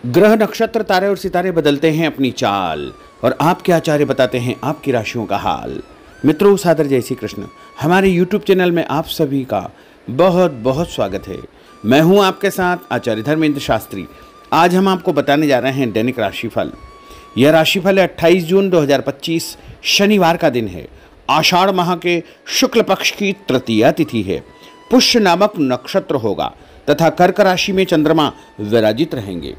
ग्रह नक्षत्र तारे और सितारे बदलते हैं अपनी चाल और आपके आचार्य बताते हैं आपकी राशियों का हाल। मित्रों, सादर जय श्री कृष्ण। हमारे YouTube चैनल में आप सभी का बहुत बहुत स्वागत है। मैं हूं आपके साथ आचार्य धर्मेंद्र शास्त्री। आज हम आपको बताने जा रहे हैं दैनिक राशिफल। यह राशिफल है 28 जून 2025 शनिवार का दिन है। आषाढ़ माह के शुक्ल पक्ष की तृतीया तिथि है। पुष्य नामक नक्षत्र होगा तथा कर्क राशि में चंद्रमा विराजित रहेंगे।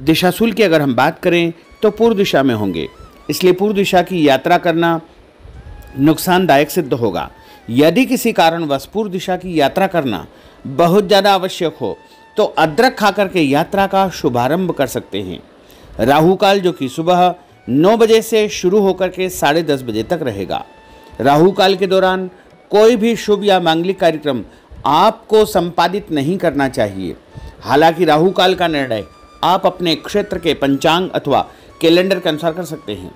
दिशाशूल की अगर हम बात करें तो पूर्व दिशा में होंगे, इसलिए पूर्व दिशा की यात्रा करना नुकसानदायक सिद्ध होगा। यदि किसी कारणवश पूर्व दिशा की यात्रा करना बहुत ज़्यादा आवश्यक हो तो अदरक खाकर के यात्रा का शुभारंभ कर सकते हैं। राहु काल जो कि सुबह 9 बजे से शुरू होकर के 10:30 बजे तक रहेगा। राहु काल के दौरान कोई भी शुभ या मांगलिक कार्यक्रम आपको संपादित नहीं करना चाहिए। हालांकि राहु काल का निर्णय आप अपने क्षेत्र के पंचांग अथवा कैलेंडर के अनुसार कर सकते हैं,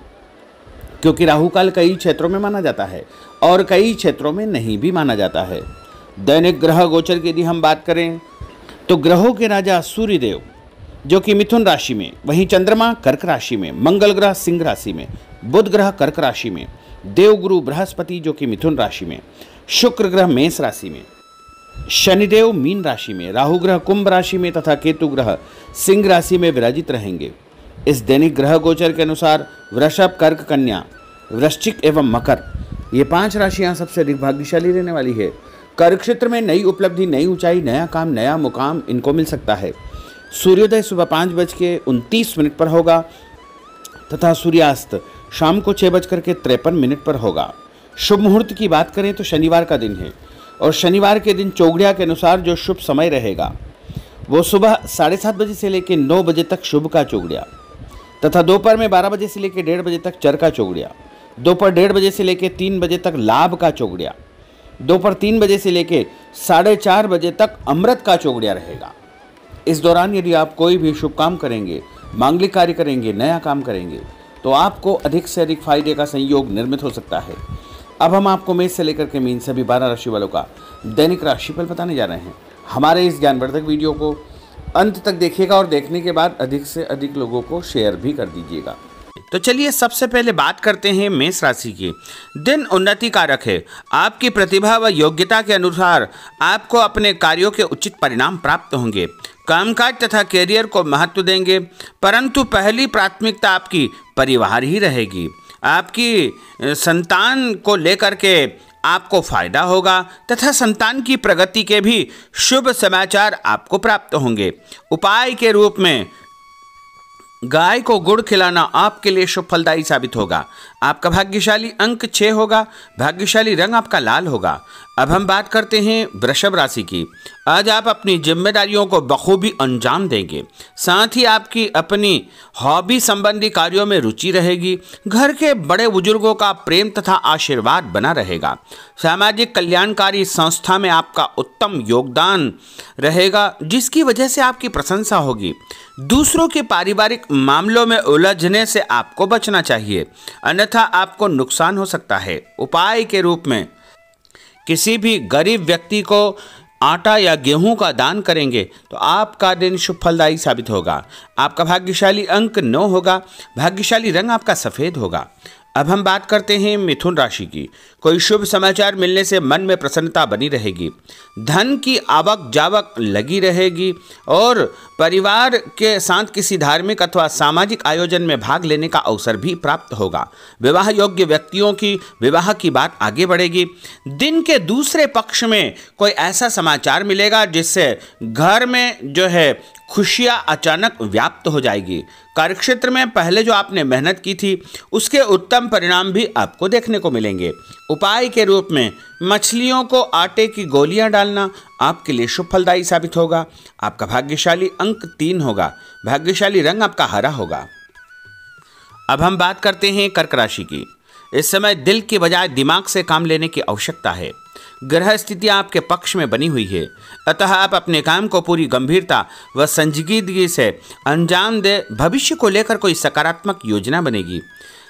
क्योंकि राहु काल कई क्षेत्रों में माना जाता है और कई क्षेत्रों में नहीं भी माना जाता है। दैनिक ग्रह गोचर की यदि हम बात करें तो ग्रहों के राजा सूर्यदेव जो कि मिथुन राशि में, वहीं चंद्रमा कर्क राशि में, मंगल ग्रह सिंह राशि में, बुध ग्रह कर्क राशि में, देवगुरु बृहस्पति जो कि मिथुन राशि में, शुक्र ग्रह मेष राशि में, शनिदेव मीन राशि में, राहु ग्रह कुंभ राशि में तथा केतु ग्रह सिंह राशि में विराजित रहेंगे। इस दैनिक ग्रह गोचर के अनुसार वृषभ, कर्क, कन्या, वृश्चिक एवं मकर ये 5 राशियां सबसे अधिक भाग्यशाली रहने वाली है। कर्क क्षेत्र में नई उपलब्धि, नई ऊंचाई, नया काम, नया मुकाम इनको मिल सकता है। सूर्योदय सुबह 5:29 पर होगा तथा सूर्यास्त शाम को 6:53 पर होगा। शुभ मुहूर्त की बात करें तो शनिवार का दिन है और शनिवार के दिन चौगड़िया के अनुसार जो शुभ समय रहेगा वो सुबह 7:30 बजे से लेकर 9 बजे तक शुभ का चौगड़िया तथा दोपहर में 12 बजे से लेकर 1:30 बजे तक चर का चौगड़िया, दोपहर 1:30 बजे से लेकर 3 बजे तक लाभ का चौगड़िया, दोपहर 3 बजे से लेकर 4:30 बजे तक अमृत का चौगड़िया रहेगा। इस दौरान यदि आप कोई भी शुभ काम करेंगे, मांगलिक कार्य करेंगे, नया काम करेंगे तो आपको अधिक से अधिक फायदे का संयोग निर्मित हो सकता है। अब हम आपको मेष से लेकर के मीन सभी 12 राशि वालों का दैनिक राशिफल बताने जा रहे हैं। हमारे इस ज्ञानवर्धक वीडियो को अंत तक देखिएगा और देखने के बाद अधिक से अधिक लोगों को शेयर भी कर दीजिएगा। तो चलिए सबसे पहले बात करते हैं मेष राशि की। दिन उन्नति कारक है। आपकी प्रतिभा व योग्यता के अनुसार आपको अपने कार्यों के उचित परिणाम प्राप्त होंगे। कामकाज तथा कैरियर को महत्व देंगे, परंतु पहली प्राथमिकता आपकी परिवार ही रहेगी। आपकी संतान को लेकर के आपको फायदा होगा तथा संतान की प्रगति के भी शुभ समाचार आपको प्राप्त होंगे। उपाय के रूप में गाय को गुड़ खिलाना आपके लिए शुभ फलदायी साबित होगा। आपका भाग्यशाली अंक 6 होगा। भाग्यशाली रंग आपका लाल होगा। अब हम बात करते हैं वृषभ राशि की। आज आप अपनी जिम्मेदारियों को बखूबी अंजाम देंगे। साथ ही आपकी अपनी हॉबी संबंधी कार्यों में रुचि रहेगी। घर के बड़े बुजुर्गों का प्रेम तथा आशीर्वाद बना रहेगा। सामाजिक कल्याणकारी संस्था में आपका उत्तम योगदान रहेगा, जिसकी वजह से आपकी प्रशंसा होगी। दूसरों के पारिवारिक मामलों में उलझने से आपको बचना चाहिए, अन्यथा आपको नुकसान हो सकता है। उपाय के रूप में किसी भी गरीब व्यक्ति को आटा या गेहूं का दान करेंगे तो आपका दिन शुभ फलदायी साबित होगा। आपका भाग्यशाली अंक 9 होगा। भाग्यशाली रंग आपका सफ़ेद होगा। अब हम बात करते हैं मिथुन राशि की। कोई शुभ समाचार मिलने से मन में प्रसन्नता बनी रहेगी। धन की आवक जावक लगी रहेगी और परिवार के साथ किसी धार्मिक अथवा सामाजिक आयोजन में भाग लेने का अवसर भी प्राप्त होगा। विवाह योग्य व्यक्तियों की विवाह की बात आगे बढ़ेगी। दिन के दूसरे पक्ष में कोई ऐसा समाचार मिलेगा जिससे घर में जो है खुशियां अचानक व्याप्त हो जाएगी। कार्यक्षेत्र में पहले जो आपने मेहनत की थी उसके उत्तम परिणाम भी आपको देखने को मिलेंगे। उपाय के रूप में मछलियों को आटे की गोलियां डालना आपके लिए शुभ फलदायी साबित होगा। आपका भाग्यशाली अंक 3 होगा। भाग्यशाली रंग आपका हरा होगा। अब हम बात करते हैं कर्क राशि की। इस समय दिल के बजाय दिमाग से काम लेने की आवश्यकता है। ग्रह स्थितियाँ आपके पक्ष में बनी हुई है, अतः आप अपने काम को पूरी गंभीरता व संजीदगी से अंजाम दे। भविष्य को लेकर कोई सकारात्मक योजना बनेगी।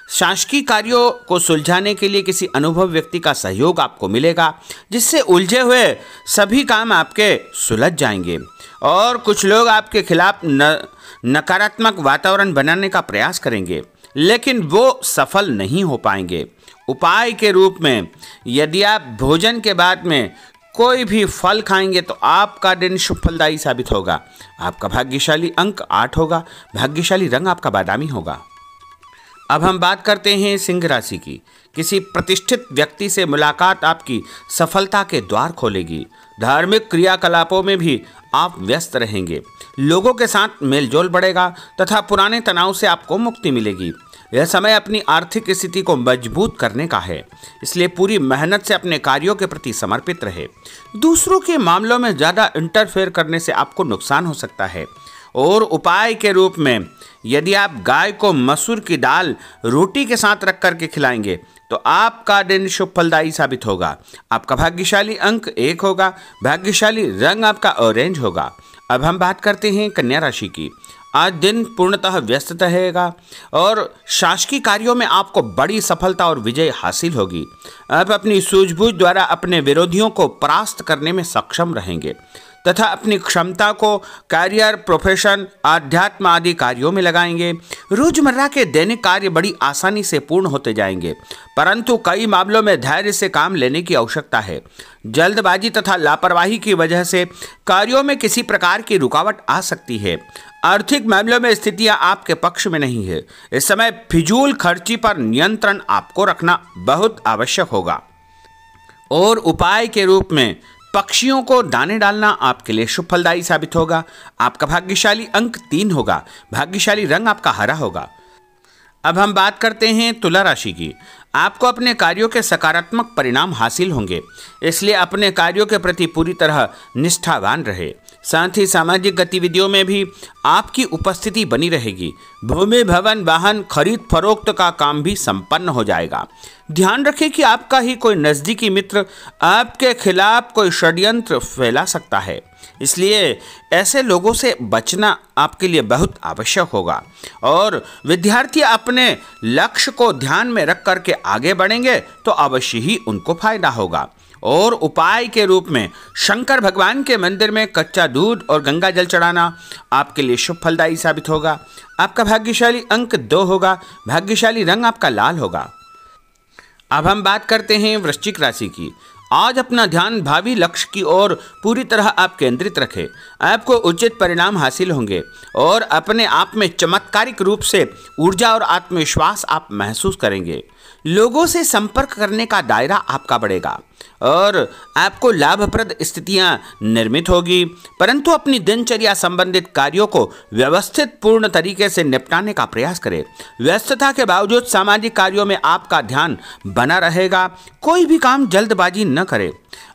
शासकीय कार्यों को सुलझाने के लिए किसी अनुभवी व्यक्ति का सहयोग आपको मिलेगा, जिससे उलझे हुए सभी काम आपके सुलझ जाएंगे। और कुछ लोग आपके खिलाफ नकारात्मक वातावरण बनाने का प्रयास करेंगे, लेकिन वो सफल नहीं हो पाएंगे। उपाय के रूप में यदि आप भोजन के बाद में कोई भी फल खाएंगे तो आपका दिन शुभ फलदायी साबित होगा। आपका भाग्यशाली अंक 8 होगा। भाग्यशाली रंग आपका बादामी होगा। अब हम बात करते हैं सिंह राशि की। किसी प्रतिष्ठित व्यक्ति से मुलाकात आपकी सफलता के द्वार खोलेगी। धार्मिक क्रियाकलापों में भी आप व्यस्त रहेंगे। लोगों के साथ मेलजोल बढ़ेगा तथा पुराने तनाव से आपको मुक्ति मिलेगी। यह समय अपनी आर्थिक स्थिति को मजबूत करने का है, इसलिए पूरी मेहनत से अपने कार्यों के प्रति समर्पित रहे। दूसरों के मामलों में ज़्यादा इंटरफेयर करने से आपको नुकसान हो सकता है। और उपाय के रूप में यदि आप गाय को मसूर की दाल रोटी के साथ रख करके खिलाएंगे तो आपका दिन शुभ फलदायी साबित होगा। आपका भाग्यशाली अंक 1 होगा। भाग्यशाली रंग आपका ऑरेंज होगा। अब हम बात करते हैं कन्या राशि की। आज दिन पूर्णतः व्यस्त रहेगा और शासकीय कार्यों में आपको बड़ी सफलता और विजय हासिल होगी। आप अपनी सूझबूझ द्वारा अपने विरोधियों को परास्त करने में सक्षम रहेंगे तथा अपनी क्षमता को करियर, प्रोफेशन, आध्यात्म आदि कार्यों में लगाएंगे। रोजमर्रा के दैनिक कार्य बड़ी आसानी से पूर्ण होते जाएंगे, परंतु कई मामलों में धैर्य से काम लेने की आवश्यकता है। जल्दबाजी तथा लापरवाही की वजह से कार्यों में किसी प्रकार की रुकावट आ सकती है। आर्थिक मामलों में स्थितियां आपके पक्ष में नहीं है। इस समय फिजूल खर्ची पर नियंत्रण आपको रखना बहुत आवश्यक होगा। और उपाय के रूप में पक्षियों को दाने डालना आपके लिए शुभ फलदायी साबित होगा। आपका भाग्यशाली अंक 3 होगा। भाग्यशाली रंग आपका हरा होगा। अब हम बात करते हैं तुला राशि की। आपको अपने कार्यों के सकारात्मक परिणाम हासिल होंगे, इसलिए अपने कार्यों के प्रति पूरी तरह निष्ठावान रहे। साथ ही सामाजिक गतिविधियों में भी आपकी उपस्थिति बनी रहेगी। भूमि, भवन, वाहन खरीद फरोख्त का काम भी संपन्न हो जाएगा। ध्यान रखें कि आपका ही कोई नज़दीकी मित्र आपके खिलाफ कोई षड्यंत्र फैला सकता है, इसलिए ऐसे लोगों से बचना आपके लिए बहुत आवश्यक होगा। और विद्यार्थी अपने लक्ष्य को ध्यान में रख करके आगे बढ़ेंगे तो अवश्य ही उनको फायदा होगा। और उपाय के रूप में शंकर भगवान के मंदिर में कच्चा दूध और गंगा जल चढ़ाना आपके लिए शुभ फलदायी साबित होगा। आपका भाग्यशाली अंक 2 होगा। भाग्यशाली रंग आपका लाल होगा। अब हम बात करते हैं वृश्चिक राशि की। आज अपना ध्यान भावी लक्ष्य की ओर पूरी तरह आप केंद्रित रखें। आपको उचित परिणाम हासिल होंगे और अपने आप में चमत्कारिक रूप से ऊर्जा और आत्मविश्वास आप महसूस करेंगे। लोगों से संपर्क करने का दायरा आपका बढ़ेगा और आपको लाभप्रद स्थितियां निर्मित होगी, परंतु अपनी दिनचर्या संबंधित कार्यों को व्यवस्थित पूर्ण तरीके से निपटाने का प्रयास करें। व्यस्तता के बावजूद सामाजिक कार्यों में आपका ध्यान बना रहेगा। कोई भी काम जल्दबाजी न करें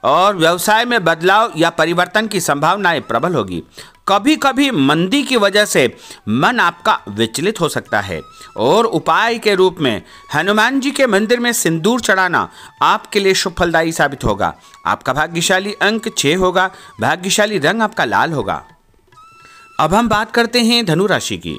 और व्यवसाय में बदलाव या परिवर्तन की संभावनाएं प्रबल होगी। कभी कभी मंदी की वजह से मन आपका विचलित हो सकता है। और उपाय के रूप में हनुमान जी के मंदिर में सिंदूर चढ़ाना आपके लिए शुभ फलदायी साबित होगा। आपका भाग्यशाली अंक 6 होगा। भाग्यशाली रंग आपका लाल होगा। अब हम बात करते हैं धनु राशि की।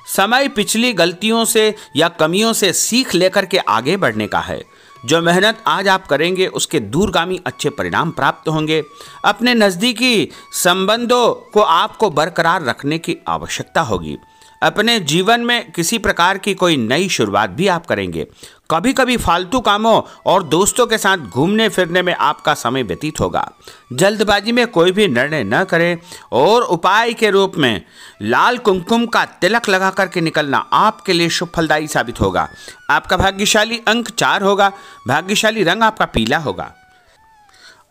समय पिछली गलतियों से या कमियों से सीख लेकर के आगे बढ़ने का है। जो मेहनत आज आप करेंगे उसके दूरगामी अच्छे परिणाम प्राप्त होंगे। अपने नज़दीकी संबंधों को आपको बरकरार रखने की आवश्यकता होगी। अपने जीवन में किसी प्रकार की कोई नई शुरुआत भी आप करेंगे। कभी कभी फालतू कामों और दोस्तों के साथ घूमने फिरने में आपका समय व्यतीत होगा। जल्दबाजी में कोई भी निर्णय न करें। और उपाय के रूप में लाल कुमकुम का तिलक लगा करके निकलना आपके लिए शुभ फलदायी साबित होगा। आपका भाग्यशाली अंक 4 होगा। भाग्यशाली रंग आपका पीला होगा।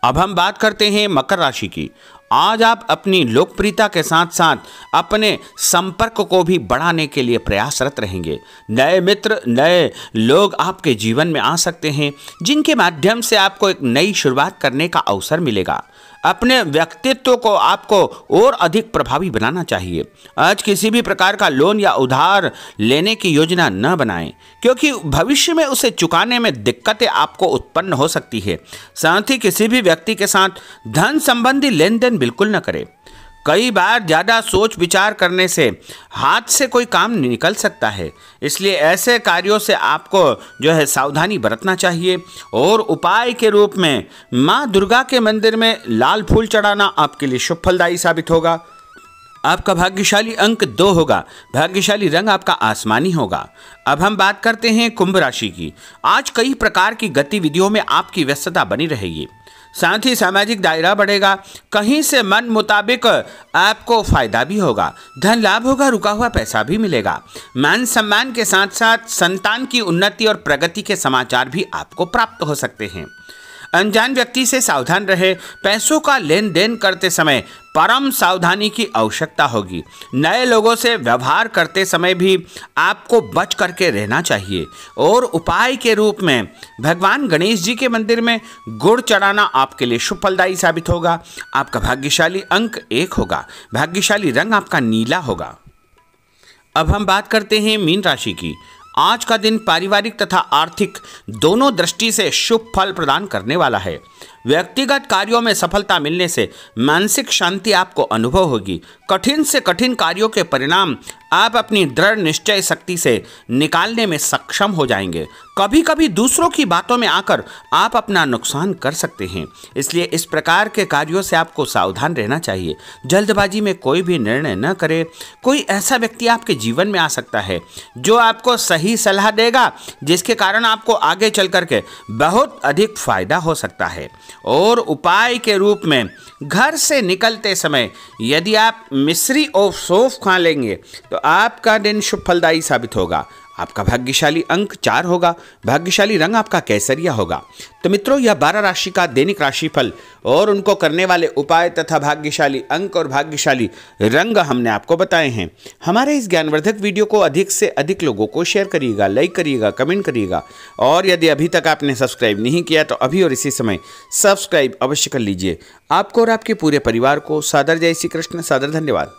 अब हम बात करते हैं मकर राशि की। आज आप अपनी लोकप्रियता के साथ साथ अपने संपर्क को भी बढ़ाने के लिए प्रयासरत रहेंगे। नए मित्र, नए लोग आपके जीवन में आ सकते हैं, जिनके माध्यम से आपको एक नई शुरुआत करने का अवसर मिलेगा। अपने व्यक्तित्व को आपको और अधिक प्रभावी बनाना चाहिए। आज किसी भी प्रकार का लोन या उधार लेने की योजना न बनाएं, क्योंकि भविष्य में उसे चुकाने में दिक्कतें आपको उत्पन्न हो सकती है। साथ ही किसी भी व्यक्ति के साथ धन संबंधी लेन देन बिल्कुल न करें। कई बार ज़्यादा सोच विचार करने से हाथ से कोई काम निकल सकता है, इसलिए ऐसे कार्यों से आपको जो है सावधानी बरतना चाहिए। और उपाय के रूप में माँ दुर्गा के मंदिर में लाल फूल चढ़ाना आपके लिए शुभ फलदायी साबित होगा। आपका भाग्यशाली अंक 2 होगा। भाग्यशाली रंग आपका आसमानी होगा। अब हम बात करते हैं कुंभ राशि की। आज कई प्रकार की गतिविधियों में आपकी व्यस्तता बनी रहेगी, साथ ही सामाजिक दायरा बढ़ेगा। कहीं से मन मुताबिक आपको फायदा भी होगा, धन लाभ होगा, रुका हुआ पैसा भी मिलेगा। मान सम्मान के साथ साथ संतान की उन्नति और प्रगति के समाचार भी आपको प्राप्त हो सकते हैं। अनजान व्यक्ति से सावधान रहे। पैसों का लेन देन करते समय परम सावधानी की आवश्यकता होगी। नए लोगों से व्यवहार करते समय भी आपको बच करके रहना चाहिए। और उपाय के रूप में भगवान गणेश जी के मंदिर में गुड़ चढ़ाना आपके लिए शुभ फलदायी साबित होगा। आपका भाग्यशाली अंक 1 होगा। भाग्यशाली रंग आपका नीला होगा। अब हम बात करते हैं मीन राशि की। आज का दिन पारिवारिक तथा आर्थिक दोनों दृष्टि से शुभ फल प्रदान करने वाला है। व्यक्तिगत कार्यों में सफलता मिलने से मानसिक शांति आपको अनुभव होगी। कठिन से कठिन कार्यों के परिणाम आप अपनी दृढ़ निश्चय शक्ति से निकालने में सक्षम हो जाएंगे। कभी कभी दूसरों की बातों में आकर आप अपना नुकसान कर सकते हैं, इसलिए इस प्रकार के कार्यों से आपको सावधान रहना चाहिए। जल्दबाजी में कोई भी निर्णय न करें। कोई ऐसा व्यक्ति आपके जीवन में आ सकता है जो आपको सही सलाह देगा, जिसके कारण आपको आगे चल करके बहुत अधिक फायदा हो सकता है। और उपाय के रूप में घर से निकलते समय यदि आप मिश्री और सौंफ खा लेंगे तो आपका दिन शुभ फलदायी साबित होगा। आपका भाग्यशाली अंक 4 होगा। भाग्यशाली रंग आपका केसरिया होगा। तो मित्रों, यह 12 राशि का दैनिक राशिफल और उनको करने वाले उपाय तथा भाग्यशाली अंक और भाग्यशाली रंग हमने आपको बताए हैं। हमारे इस ज्ञानवर्धक वीडियो को अधिक से अधिक लोगों को शेयर करिएगा, लाइक करिएगा, कमेंट करिएगा। और यदि अभी तक आपने सब्सक्राइब नहीं किया तो अभी और इसी समय सब्सक्राइब अवश्य कर लीजिए। आपको और आपके पूरे परिवार को सादर जय श्री कृष्ण, सादर धन्यवाद।